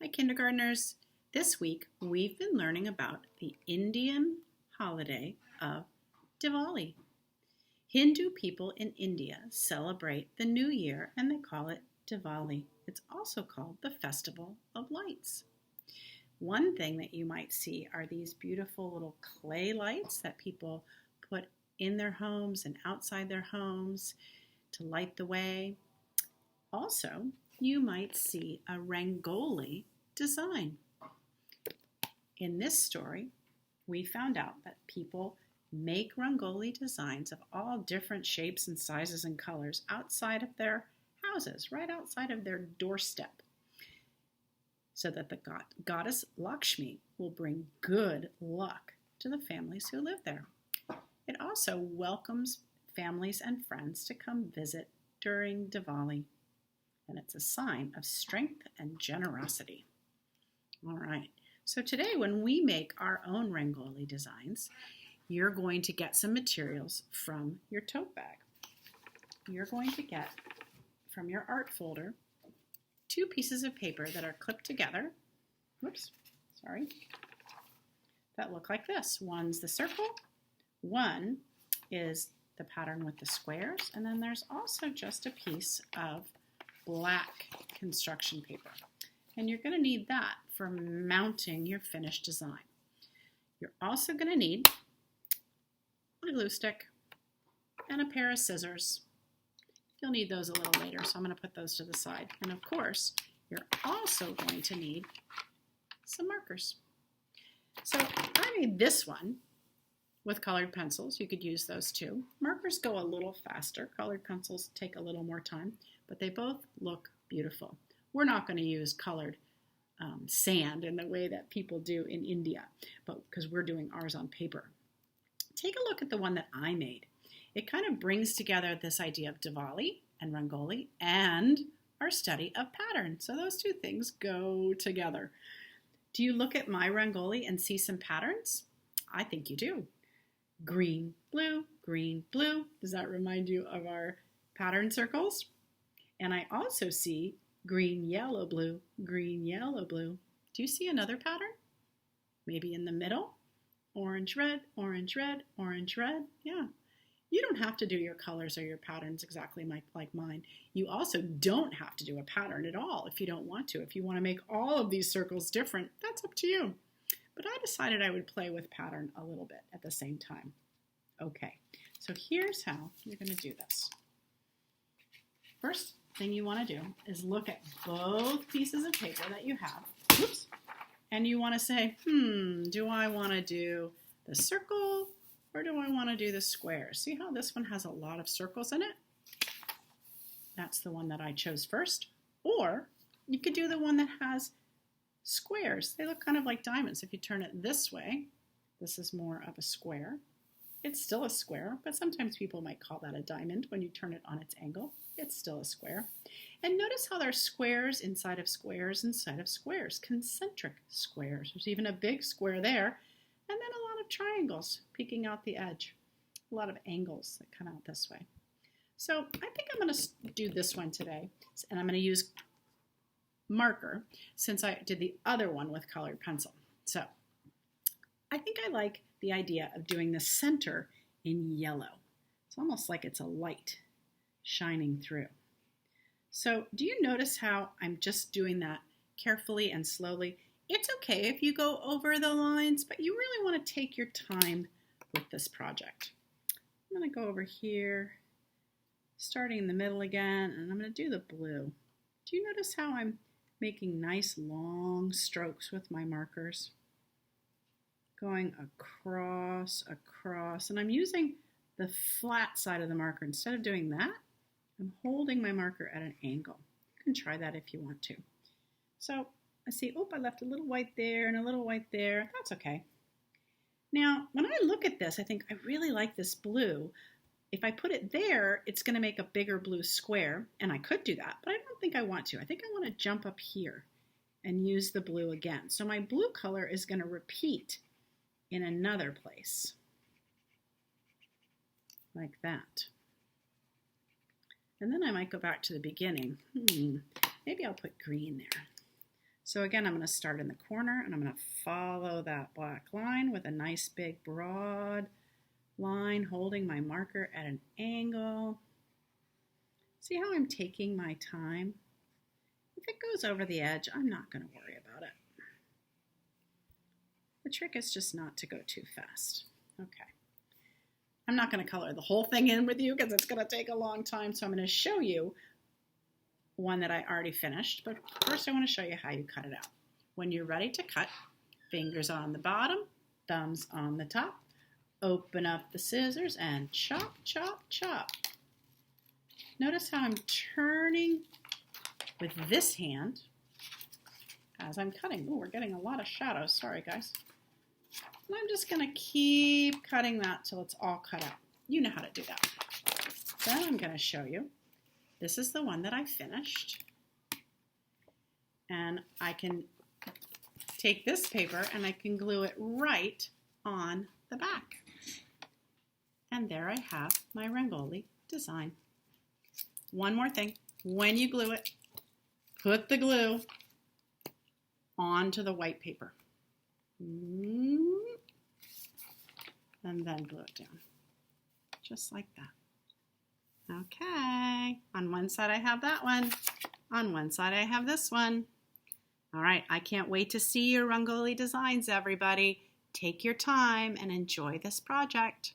Hi, kindergartners. This week, we've been learning about the Indian holiday of Diwali. Hindu people in India celebrate the new year and they call it Diwali. It's also called the Festival of Lights. One thing that you might see are these beautiful little clay lights that people put in their homes and outside their homes to light the way. Also, you might see a Rangoli design. In this story, we found out that people make Rangoli designs of all different shapes and sizes and colors outside of their houses, right outside of their doorstep, so that the goddess Lakshmi will bring good luck to the families who live there. It also welcomes families and friends to come visit during Diwali, and it's a sign of strength and generosity. All right, so today when we make our own Rangoli designs, you're going to get some materials from your tote bag. You're going to get from your art folder 2 pieces of paper that are clipped together. That look like this. One's the circle, one is the pattern with the squares, and then there's also just a piece of black construction paper. And you're going to need that for mounting your finished design. You're also going to need a glue stick and a pair of scissors. You'll need those a little later, so I'm going to put those to the side. And of course, you're also going to need some markers. So I made this one with colored pencils. You could use those too. Markers go a little faster. Colored pencils take a little more time, but they both look beautiful. We're not going to use colored sand in the way that people do in India, but because we're doing ours on paper. Take a look at the one that I made. It kind of brings together this idea of Diwali and Rangoli and our study of pattern. So those 2 things go together. Do you look at my Rangoli and see some patterns? I think you do. Green, blue, green, blue. Does that remind you of our pattern circles? And I also see green, yellow, blue, green, yellow, blue. Do you see another pattern? Maybe in the middle? Orange, red, orange, red, orange, red. Yeah. You don't have to do your colors or your patterns exactly like mine. You also don't have to do a pattern at all if you don't want to. If you want to make all of these circles different, that's up to you. But I decided I would play with pattern a little bit at the same time. Okay, so here's how you're going to do this. First thing you want to do is look at both pieces of paper that you have. Oops. And you want to say, do I want to do the circle or do I want to do the square? See how this one has a lot of circles in it? That's the one that I chose first. Or you could do the one that has squares. They look kind of like diamonds. If you turn it this way, this is more of a square. It's still a square, but sometimes people might call that a diamond when you turn it on its angle. It's still a square. And notice how there's squares inside of squares inside of squares, concentric squares. There's even a big square there, and then a lot of triangles peeking out the edge, a lot of angles that come out this way. So I think I'm going to do this one today, and I'm going to use marker since I did the other one with colored pencil. So I think I like the idea of doing the center in yellow. It's almost like it's a light shining through. So do you notice how I'm just doing that carefully and slowly? It's okay if you go over the lines, but you really want to take your time with this project. I'm going to go over here, starting in the middle again, and I'm going to do the blue. Do you notice how I'm making nice long strokes with my markers? Going across, and I'm using the flat side of the marker. Instead of doing that, I'm holding my marker at an angle. You can try that if you want to. So I see, I left a little white there and a little white there. That's okay. Now, when I look at this, I think I really like this blue. If I put it there, it's going to make a bigger blue square, and I could do that, but I don't think I want to. I think I want to jump up here and use the blue again. So my blue color is going to repeat in another place, like that. And then I might go back to the beginning. Maybe I'll put green there. So again, I'm going to start in the corner and I'm going to follow that black line with a nice big broad line, holding my marker at an angle. See how I'm taking my time? If it goes over the edge, I'm not going to worry about it. The trick is just not to go too fast. Okay. I'm not going to color the whole thing in with you because it's going to take a long time, so I'm going to show you one that I already finished, but first I want to show you how you cut it out. When you're ready to cut, fingers on the bottom, thumbs on the top, open up the scissors and chop, chop, chop. Notice how I'm turning with this hand as I'm cutting. Oh, we're getting a lot of shadows. Sorry, guys. And I'm just going to keep cutting that till it's all cut out. You know how to do that. Then I'm going to show you. This is the one that I finished. And I can take this paper and I can glue it right on the back. And there I have my Rangoli design. One more thing. When you glue it, put the glue onto the white paper. And then glue it down. Just like that. Okay, on one side I have that one, on one side I have this one. All right, I can't wait to see your Rangoli designs, everybody. Take your time and enjoy this project.